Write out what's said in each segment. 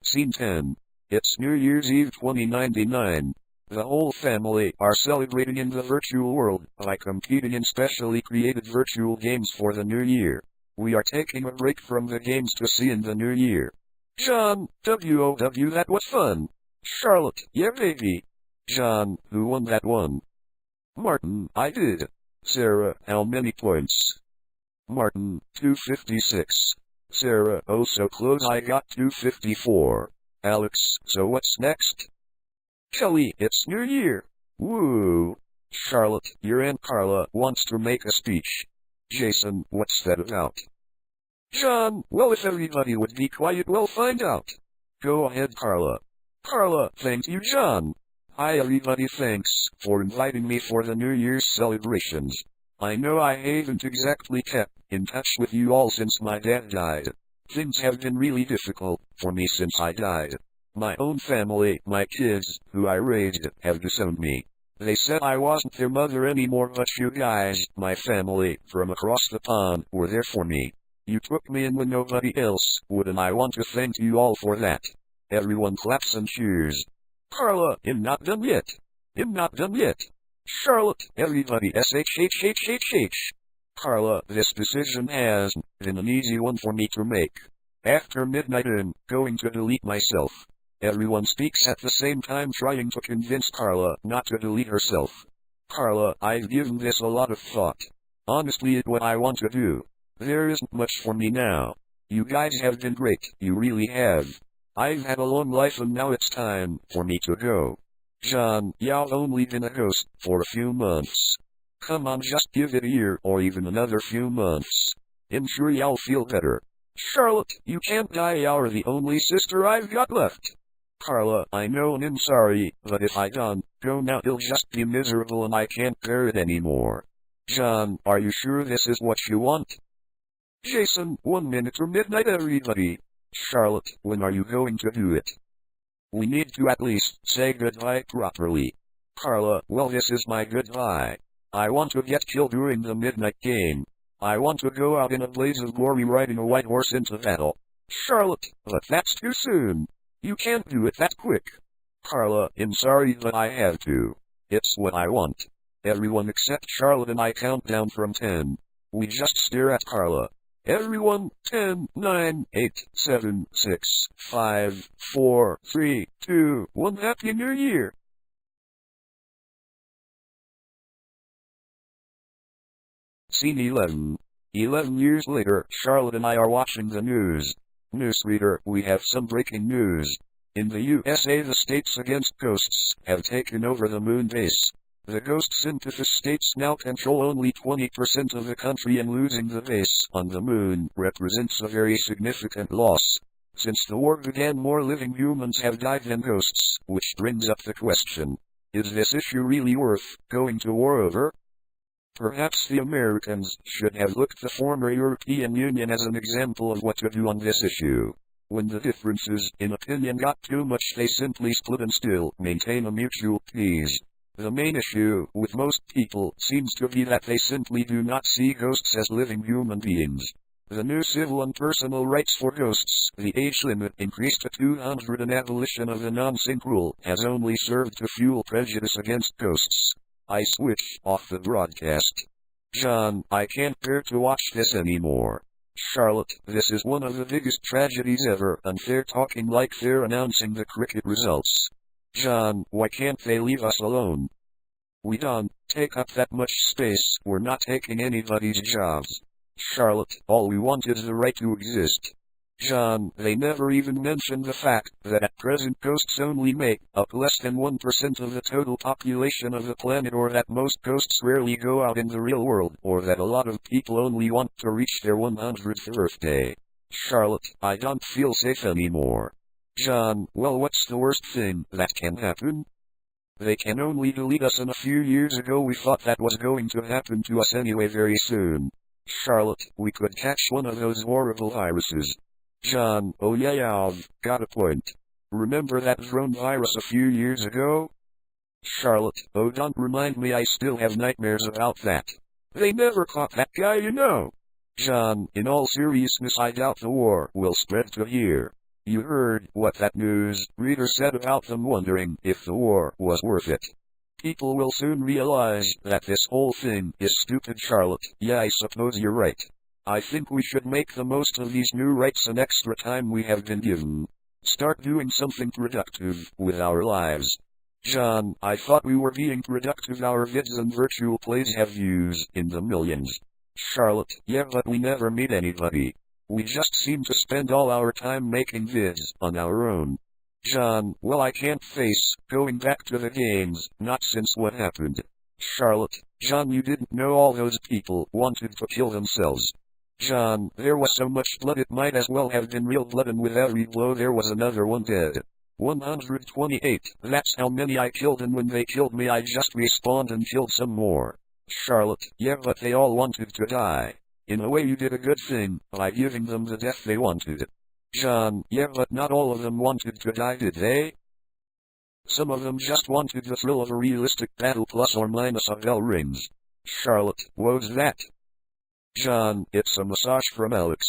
Scene 10. It's New Year's Eve 2099. The whole family are celebrating in the virtual world by competing in specially created virtual games for the new year. We are taking a break from the games to see in the new year. John, WOW, that was fun. Charlotte, yeah baby. John, who won that one? Martin, I did. Sarah, how many points? Martin, 256. Sarah, oh so close, I got 254. Alex, so what's next? Kelly, it's New Year. Woo. Charlotte, your Aunt Carla wants to make a speech. Jason, what's that about? John, well if everybody would be quiet we'll find out. Go ahead Carla. Carla, thank you John. Hi everybody, thanks for inviting me for the New Year's celebrations. I know I haven't exactly kept in touch with you all since my dad died. Things have been really difficult for me since I died. My own family, my kids, who I raised, have disowned me. They said I wasn't their mother anymore, but you guys, my family, from across the pond, were there for me. You took me in when nobody else would, and I want to thank you all for that. Everyone claps and cheers. Carla, I'm not done yet. I'm not done yet. Charlotte, everybody shh. Carla, this decision has been an easy one for me to make. After midnight I'm going to delete myself. Everyone speaks at the same time, trying to convince Carla not to delete herself. Carla, I've given this a lot of thought. Honestly, it's what I want to do. There isn't much for me now. You guys have been great, you really have. I've had a long life and now it's time for me to go. John, y'all only been a ghost for a few months. Come on, just give it a year or even another few months. I'm sure y'all feel better. Charlotte, you can't die, you're the only sister I've got left. Carla, I know and I'm sorry, but if I don't go now it'll just be miserable and I can't bear it anymore. John, are you sure this is what you want? Jason, 1 minute to midnight everybody. Charlotte, when are you going to do it? We need to at least say goodbye properly. Carla, well this is my goodbye. I want to get killed during the midnight game. I want to go out in a blaze of glory riding a white horse into battle. Charlotte, but that's too soon. You can't do it that quick. Carla, I'm sorry but I have to. It's what I want. Everyone except Charlotte and I count down from 10. We just stare at Carla. Everyone, 10, 9, 8, 7, 6, 5, 4, 3, 2, 1, Happy New Year! Scene 11. 11 years later, Charlotte and I are watching the news. Newsreader, we have some breaking news. In the USA, the states against ghosts have taken over the moon base. The ghost synthesis states now control only 20% of the country, and losing the base on the moon represents a very significant loss. Since the war began, more living humans have died than ghosts, which brings up the question, is this issue really worth going to war over? Perhaps the Americans should have looked the former European Union as an example of what to do on this issue. When the differences in opinion got too much, they simply split and still maintain a mutual peace. The main issue with most people seems to be that they simply do not see ghosts as living human beings. The new civil and personal rights for ghosts, the age limit increased to 200, and abolition of the non-sync rule has only served to fuel prejudice against ghosts. I switch off the broadcast. John, I can't bear to watch this anymore. Charlotte, this is one of the biggest tragedies ever, and they're talking like they're announcing the cricket results. John, why can't they leave us alone? We don't take up that much space, we're not taking anybody's jobs. Charlotte, all we want is the right to exist. John, they never even mentioned the fact that at present ghosts only make up less than 1% of the total population of the planet, or that most ghosts rarely go out in the real world, or that a lot of people only want to reach their 100th birthday. Charlotte, I don't feel safe anymore. John, well what's the worst thing that can happen? They can only delete us, and a few years ago we thought that was going to happen to us anyway very soon. Charlotte, we could catch one of those horrible viruses. John, oh yeah, I've got a point. Remember that drone virus a few years ago? Charlotte, oh don't remind me, I still have nightmares about that. They never caught that guy, you know. John, in all seriousness, I doubt the war will spread to here. You heard what that news reader said about them wondering if the war was worth it. People will soon realize that this whole thing is stupid, Charlotte. Yeah, I suppose you're right. I think we should make the most of these new rights and extra time we have been given. Start doing something productive with our lives. John, I thought we were being productive. Our vids and virtual plays have views in the millions. Charlotte, yeah, but we never meet anybody. We just seem to spend all our time making vids on our own. John, well, I can't face going back to the games, not since what happened. Charlotte, John, you didn't know all those people wanted to kill themselves. John, there was so much blood it might as well have been real blood, and with every blow there was another one dead. 128, that's how many I killed, and when they killed me I just respawned and killed some more. Charlotte, yeah, but they all wanted to die. In a way you did a good thing, by giving them the death they wanted. John, yeah, but not all of them wanted to die, did they? Some of them just wanted the thrill of a realistic battle plus or minus a bell rings. Charlotte, what's that? John, it's a massage from Alex.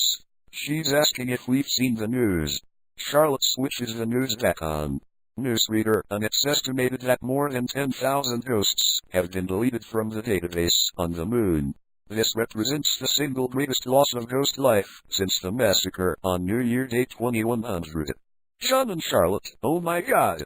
She's asking if we've seen the news. Charlotte switches the news back on. Newsreader, and it's estimated that more than 10,000 ghosts have been deleted from the database on the moon. This represents the single greatest loss of ghost life since the massacre on New Year Day 2100. John and Charlotte, oh my god.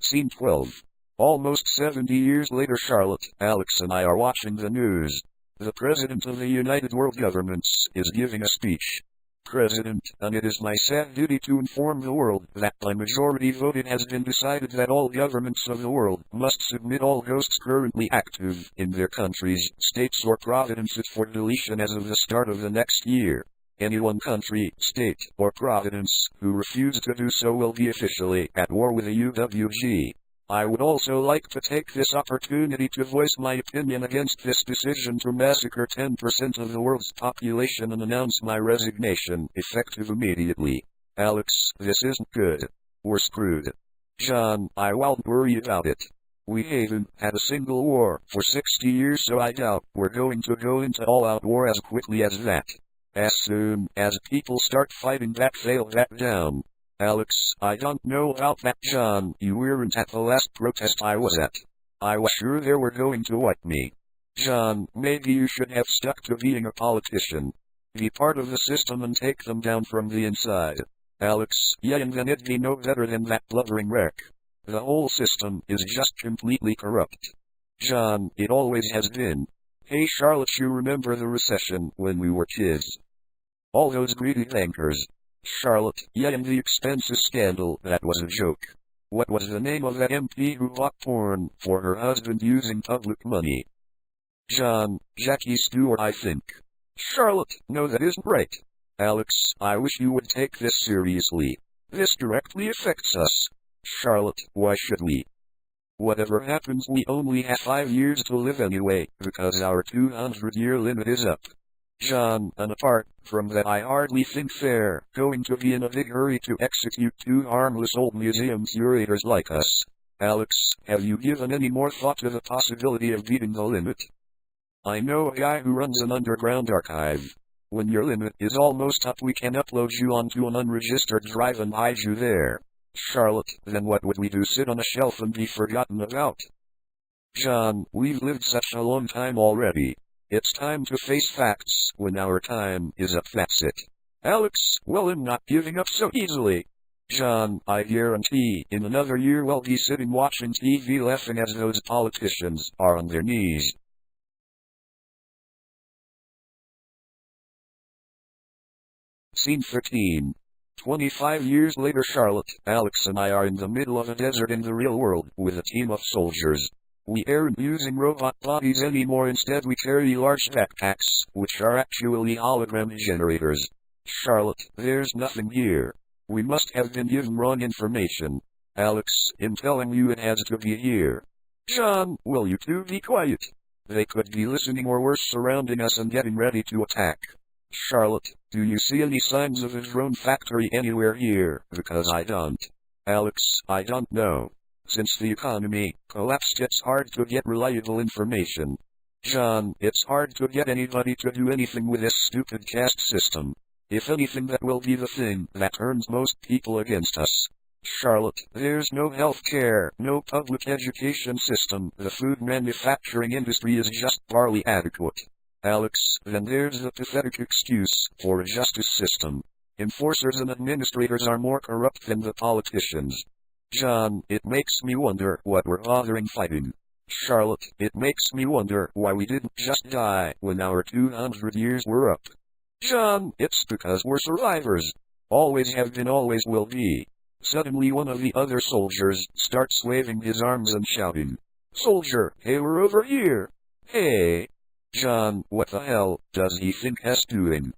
Scene 12. Almost 70 years later, Charlotte, Alex and I are watching the news. The President of the United World Governments is giving a speech. President, and it is my sad duty to inform the world that by majority vote it has been decided that all governments of the world must submit all ghosts currently active in their countries, states or provinces for deletion as of the start of the next year. Any one country, state, or province who refuses to do so will be officially at war with the UWG. I would also like to take this opportunity to voice my opinion against this decision to massacre 10% of the world's population and announce my resignation, effective immediately. Alex, this isn't good. We're screwed. John, I won't worry about it. We haven't had a single war for 60 years, so I doubt we're going to go into all-out war as quickly as that. As soon as people start fighting back, they'll back down. Alex, I don't know about that. John, you weren't at the last protest I was at. I was sure they were going to wipe me. John, maybe you should have stuck to being a politician. Be part of the system and take them down from the inside. Alex, yeah, and then it'd be no better than that blubbering wreck. The whole system is just completely corrupt. John, it always has been. Hey Charlotte, you remember the recession when we were kids? All those greedy bankers. Charlotte, yeah, and the expenses scandal, that was a joke. What was the name of that MP who bought porn for her husband using public money? John, Jackie Stewart, I think. Charlotte, no, that isn't right. Alex, I wish you would take this seriously. This directly affects us. Charlotte, why should we? Whatever happens, we only have 5 years to live anyway, because our 200-year limit is up. John, and apart from that, I hardly think they're going to be in a big hurry to execute 2 harmless old museum curators like us. Alex, have you given any more thought to the possibility of beating the limit? I know a guy who runs an underground archive. When your limit is almost up, we can upload you onto an unregistered drive and hide you there. Charlotte, then what would we do, sit on a shelf and be forgotten about? John, we've lived such a long time already. It's time to face facts. When our time is up, that's it. Alex, well, I'm not giving up so easily. John, I guarantee in another year we'll be sitting watching TV laughing as those politicians are on their knees. Scene 13. 25 years later, Charlotte, Alex and I are in the middle of a desert in the real world with a team of soldiers. We aren't using robot bodies anymore. Instead, we carry large backpacks, which are actually hologram generators. Charlotte, there's nothing here. We must have been given wrong information. Alex, I'm telling you it has to be here. John, will you two be quiet? They could be listening or worse, surrounding us and getting ready to attack. Charlotte, do you see any signs of a drone factory anywhere here? Because I don't. Alex, I don't know. Since the economy collapsed, it's hard to get reliable information. John, it's hard to get anybody to do anything with this stupid caste system. If anything, that will be the thing that turns most people against us. Charlotte, there's no health care, no public education system, the food manufacturing industry is just barely adequate. Alex, then there's the pathetic excuse for a justice system. Enforcers and administrators are more corrupt than the politicians. John, it makes me wonder what we're bothering fighting. Charlotte, it makes me wonder why we didn't just die when our 200 years were up. John, it's because we're survivors. Always have been, always will be. Suddenly one of the other soldiers starts waving his arms and shouting, "Soldier, hey, we're over here! Hey!" John, what the hell does he think he's doing?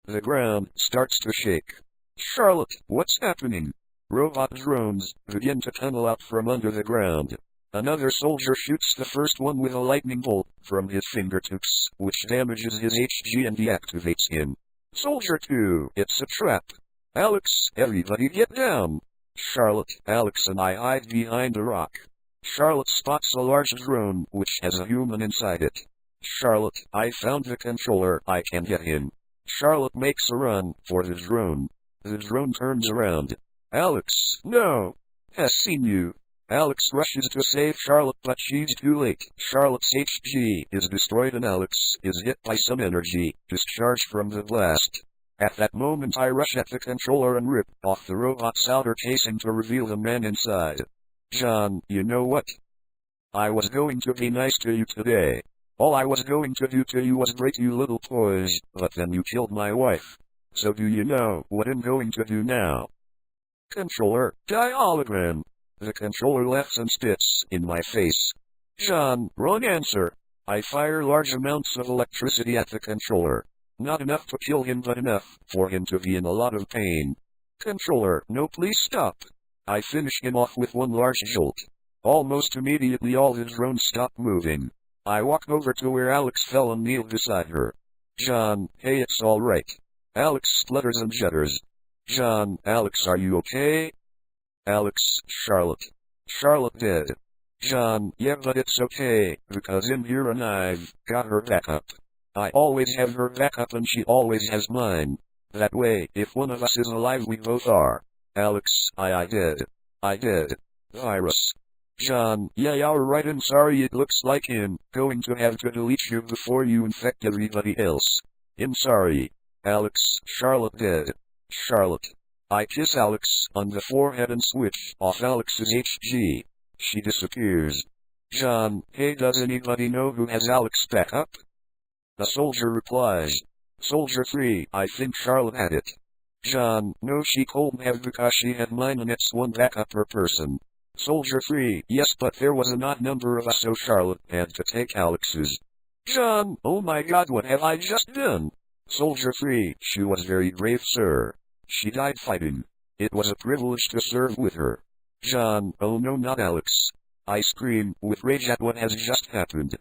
The ground starts to shake. Charlotte, what's happening? Robot drones begin to tunnel out from under the ground. Another soldier shoots the first one with a lightning bolt from his fingertips, which damages his HG and deactivates him. Soldier 2, it's a trap. Alex, everybody get down. Charlotte, Alex and I hide behind a rock. Charlotte spots a large drone which has a human inside it. Charlotte, I found the controller, I can get him. Charlotte makes a run for the drone. The drone turns around. Alex, no! Has seen you. Alex rushes to save Charlotte, but she's too late. Charlotte's HG is destroyed and Alex is hit by some energy discharged from the blast. At that moment I rush at the controller and rip off the robot's outer casing to reveal the man inside. John, you know what? I was going to be nice to you today. All I was going to do to you was break you little toys, but then you killed my wife. So do you know what I'm going to do now? Controller, die hologram. The controller laughs and spits in my face. John, wrong answer. I fire large amounts of electricity at the controller. Not enough to kill him, but enough for him to be in a lot of pain. Controller, no, please stop. I finish him off with one large jolt. Almost immediately all the drones stop moving. I walk over to where Alex fell and kneel beside her. John, hey, it's all right. Alex splutters and judders. John, Alex, are you okay? Alex, Charlotte. Charlotte dead. John, yeah, but it's okay, because in here and I've got her backup. I always have her backup and she always has mine. That way, if one of us is alive, we both are. Alex, I did. I did. Virus. John, yeah, you're right, I'm sorry, it looks like I'm going to have to delete you before you infect everybody else. I'm sorry. Alex, Charlotte dead. Charlotte. I kiss Alex on the forehead and switch off Alex's HG. She disappears. John, hey, does anybody know who has Alex backup? The soldier replies. Soldier 3, I think Charlotte had it. John, no, she couldn't have because she had mine and it's one backup per person. Soldier 3, yes, but there was an odd number of us, so Charlotte had to take Alex's. John, oh my god, what have I just done? Soldier 3, she was very brave, sir. She died fighting. It was a privilege to serve with her. John, oh no, not Alex. I scream with rage at what has just happened.